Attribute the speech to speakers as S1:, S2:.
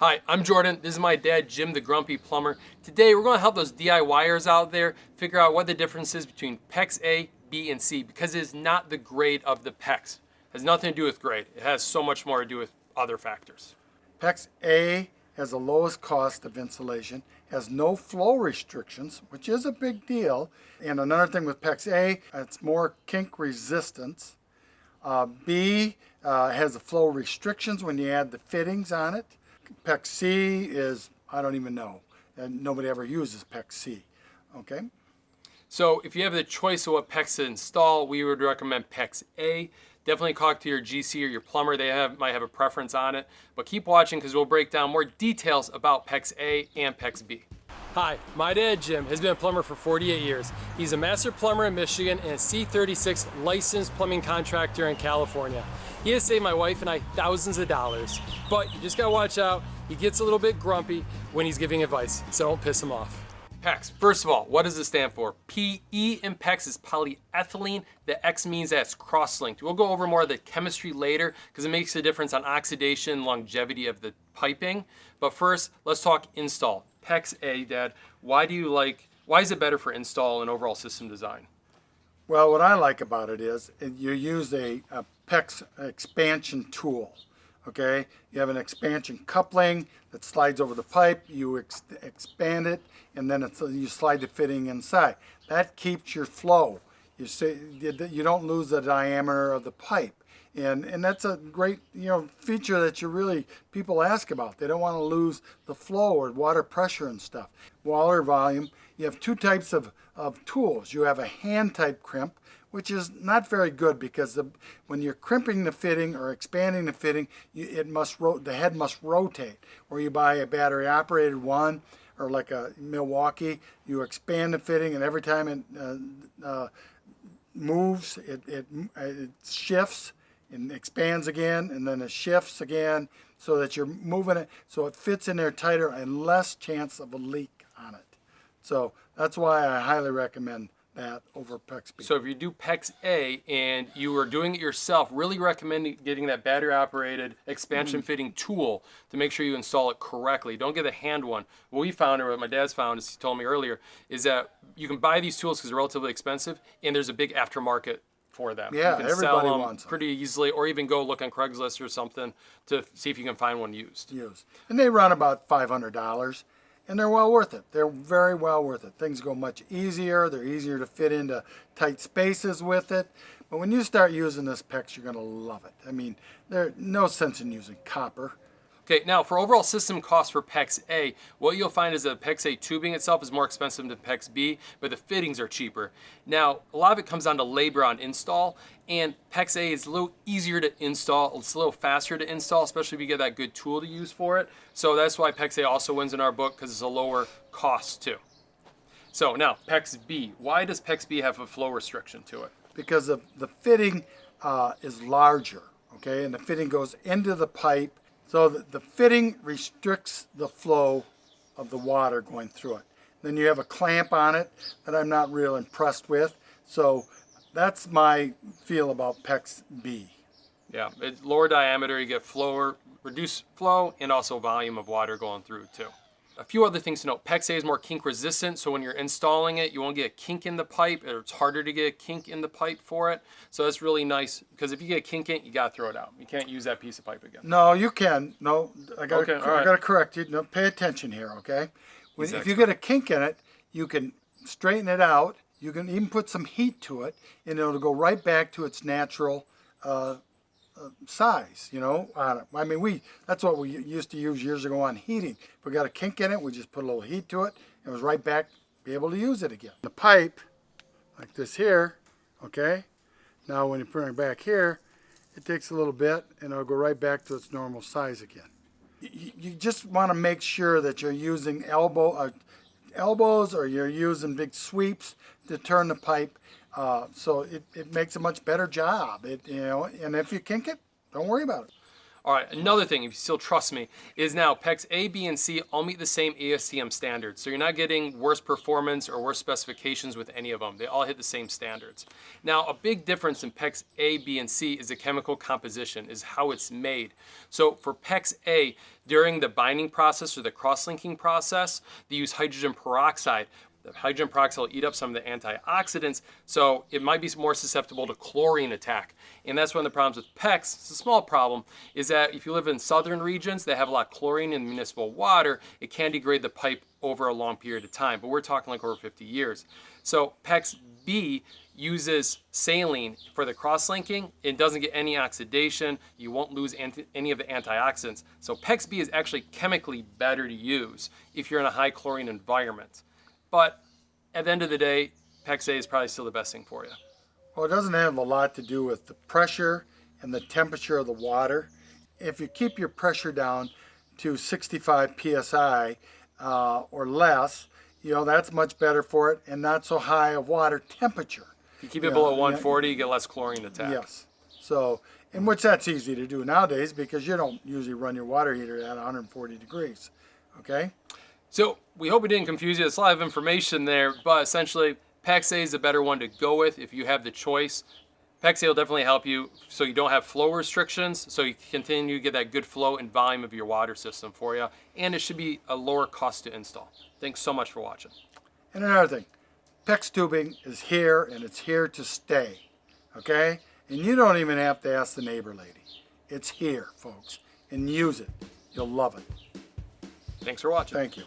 S1: Hi, I'm Jordan. This is my dad, Jim, the Grumpy Plumber. Today, we're going to help those DIYers out there figure out what the difference is between PEX A, B, and C, because it is not the grade of the PEX. It has nothing to do with grade. It has so much more to do with other factors.
S2: PEX A has the lowest cost of insulation, has no flow restrictions, which is a big deal. And another thing with PEX A, it's more kink resistance. B has the flow restrictions when you add the fittings on it. PEX C is, I don't even know, and nobody ever uses PEX C, okay?
S1: So if you have the choice of what PEX to install, we would recommend PEX A. Definitely talk to your GC or your plumber. They might have a preference on it. But keep watching because we'll break down more details about PEX A and PEX B. Hi, my dad Jim has been a plumber for 48 years. He's a master plumber in Michigan and a C36 licensed plumbing contractor in California. He has saved my wife and I thousands of dollars. But you just gotta watch out. He gets a little bit grumpy when he's giving advice, so don't piss him off. PEX. First of all, what does it stand for? PE in PEX is polyethylene. The X means that it's cross-linked. We'll go over more of the chemistry later because it makes a difference on oxidation and longevity of the piping. But first, let's talk install. PEX A, Dad, why is it better for install and overall system design?
S2: Well, what I like about it is you use a PEX expansion tool. Okay, you have an expansion coupling that slides over the pipe, you expand it, and then you slide the fitting inside. That keeps your flow. You don't lose the diameter of the pipe. And that's a great feature that people ask about. They don't want to lose the flow or water pressure and stuff. Water volume, you have two types of tools. You have a hand type crimp, which is not very good because when you're crimping the fitting or expanding the fitting, the head must rotate. Or you buy a battery operated one, or like a Milwaukee, you expand the fitting, and every time it moves, it shifts and expands again, and then it shifts again, so that you're moving it so it fits in there tighter and less chance of a leak on it. So that's why I highly recommend that over PEX B.
S1: So if you do PEX A and you are doing it yourself, really recommend getting that battery operated expansion fitting tool to make sure you install it correctly. Don't get a hand one. What we found, or what my dad's found, as he told me earlier, is that you can buy these tools because they're relatively expensive, and there's a big aftermarket for them.
S2: Yeah,
S1: you can
S2: everybody
S1: sell them
S2: wants them
S1: pretty easily, or even go look on Craigslist or something to see if you can find one used.
S2: And they run about $500. And they're well worth it. They're very well worth it. Things go much easier. They're easier to fit into tight spaces with it. But when you start using this PEX, you're going to love it. I mean, there's no sense in using copper.
S1: Okay, now for overall system cost for PEX A, what you'll find is that PEX A tubing itself is more expensive than PEX B, but the fittings are cheaper. Now, a lot of it comes down to labor on install, and PEX A is a little easier to install. It's a little faster to install, especially if you get that good tool to use for it. So that's why PEX A also wins in our book, because it's a lower cost too. So now, PEX B. Why does PEX B have a flow restriction to it?
S2: Because the fitting is larger, okay? And the fitting goes into the pipe. So the fitting restricts the flow of the water going through it. Then you have a clamp on it that I'm not real impressed with. So that's my feel about PEX B.
S1: Yeah, it's lower diameter, you get reduced flow, and also volume of water going through too. A few other things to note. PEX A is more kink resistant, so when you're installing it, you won't get a kink in the pipe, or it's harder to get a kink in the pipe for it. So that's really nice, because if you get a kink in it, you gotta throw it out. You can't use that piece of pipe again.
S2: No, you can. No, I gotta correct you. No, pay attention here, okay? If you get a kink in it, you can straighten it out. You can even put some heat to it, and it'll go right back to its natural size, on it. I mean, that's what we used to use years ago on heating. If we got a kink in it, we just put a little heat to it, and it was right back, be able to use it again. The pipe, like this here, okay? Now when you put it back here, it takes a little bit, and it'll go right back to its normal size again. You just want to make sure that you're using elbows, or you're using big sweeps to turn the pipe. So it makes a much better job. And if you kink it, don't worry about it.
S1: All right, another thing, if you still trust me, is now PEX A, B, and C all meet the same ASTM standards. So you're not getting worse performance or worse specifications with any of them. They all hit the same standards. Now, a big difference in PEX A, B, and C is the chemical composition, is how it's made. So for PEX A, during the binding process or the cross-linking process, they use hydrogen peroxide. The hydrogen peroxide will eat up some of the antioxidants, so it might be more susceptible to chlorine attack. And that's one of the problems with PEX. It's a small problem, is that if you live in southern regions that have a lot of chlorine in municipal water, it can degrade the pipe over a long period of time, but we're talking like over 50 years. So PEX B uses saline for the cross-linking. It doesn't get any oxidation. You won't lose any of the antioxidants. So PEX B is actually chemically better to use if you're in a high chlorine environment. But at the end of the day, PEX A is probably still the best thing for you.
S2: Well, it doesn't have a lot to do with the pressure and the temperature of the water. If you keep your pressure down to 65 psi or less, that's much better for it, and not so high of water temperature.
S1: If you keep it below 140, you get less chlorine attack.
S2: Yes. So, in which that's easy to do nowadays because you don't usually run your water heater at 140 degrees. Okay?
S1: So we hope we didn't confuse you. There's a lot of information there, but essentially PEX A is the better one to go with if you have the choice. PEX A will definitely help you so you don't have flow restrictions, so you continue to get that good flow and volume of your water system for you, and it should be a lower cost to install. Thanks so much for watching.
S2: And another thing, PEX tubing is here and it's here to stay. Okay? And you don't even have to ask the neighbor lady. It's here, folks, and use it. You'll love it.
S1: Thanks for watching.
S2: Thank you.